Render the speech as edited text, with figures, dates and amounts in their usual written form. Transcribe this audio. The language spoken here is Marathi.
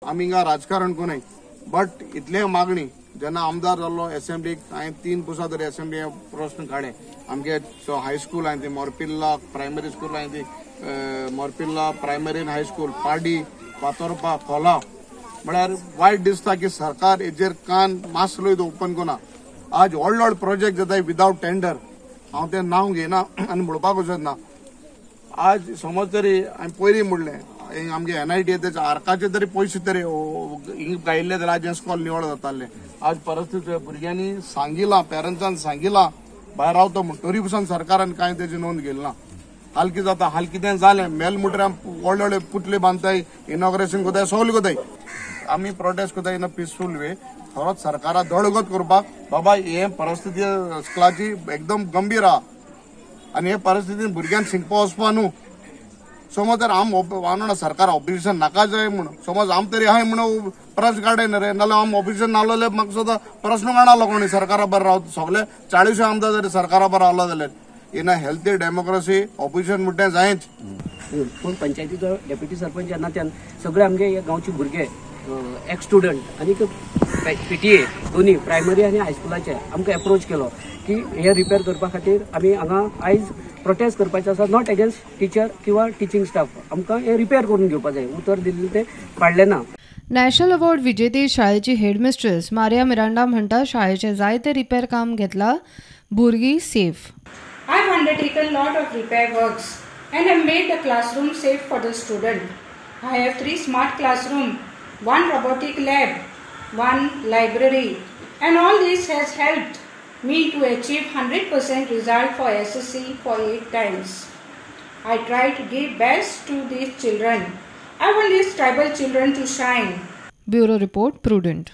आम्ही हिंगा राजकारण कोणाय बट इतले मागणी जेन्ना आमदार जाल्लो असेंब्लीक हांवें 3 पुसा तरी असेंब्ली प्रश्न काडे आमगे हायस्कूल हांवें ती मोरपिल्ला प्रायमरी स्कूल हांवें ती मोरपिल्ला प्रायमरी आनी हायस्कूल पाडी फातोरपा खोला म्हळ्यार वायट दिसता की सरकार हेजेर कान मासलोय तो ओपन कोना आज व्हड व्हड प्रोजेक्ट जाताय विदाउट टेंडर हांव तें नांव घेयना आनी म्हणपाक वचत ना आज समज तरी हांवें पयलीं म्हणलें आमगे NIT तेच्या आर्काचे तरी पयशे तरी गायिल्ले जाल्यार आज हें स्कॉल निवळ जातालें आज परिस्थिती भुरग्यांनी सांगिलां पेरंट्सान सांगिलां भायर रावता म्हण तरी पसून सरकारान कांय तेजी नोंद घेतली ना हाल कितें जाता हाल कितें जालें मेलमुट्यां व्हडले व्हडले पुतले बांदताय इनॉग्रेशन कोताय सगळें कोताय आमी प्रोटेस्ट कोताय इन अ पिसफूल वे खरोच सरकारा दळगत करपाक बाबा हे परिस्थिती स्कूलाची एकदम गंभीर आहा आनी हे परिस्थितीन भुरग्यांक शिकपा वचपा न्हू समज तर हांव सरकार ऑपोजिशन नाका जाय म्हण समज आम तरी आहाय म्हण प्रश्न काडय न्ही रे नाल्यार आम ऑपोजिशन नासलेले म्हाका सुद्दां प्रश्न काडनालो कोणी सरकारा बरें रावता सगळे 40 आमदार जरी सरकारा बरें रावलो जाल्यार in a healthy democracy opposition म्हणटा जायच पूण पंचायतीचो डेप्युटी सरपंच जेन्ना सगळे आमगे गांवचे भुरगे एक्स स्टुडंट आनी PTA दोन्ही प्रायमरी आनी हायस्कुलाचे आमकां एप्रोच केलो की हे रिपेर करपा खातीर आमी हांगा आयज प्रोटेस्ट करपाचें आसा नॉट अगेन्स्ट टीचर किंवा टीचिंग स्टाफ आमकां हे रिपेर करून घेवपा जाय उतर दिल्लें ते पाडलें ना. नॅशनल अवॉर्ड विजेती शाळेची हेडमिस्ट्रेस मारिया मिरांडा म्हणटा शाळेचे जायते रिपेर काम घेतला भुरगीं safe. I have undertaken lot of repair works and have made the classroom safe for the student. I have 3 smart classroom, 1 robotic lab, 1 library, and all this has helped me to achieve 100% result for SSC for 8 times. I try to give best to these children. I want these tribal children to shine. Bureau Report, Prudent.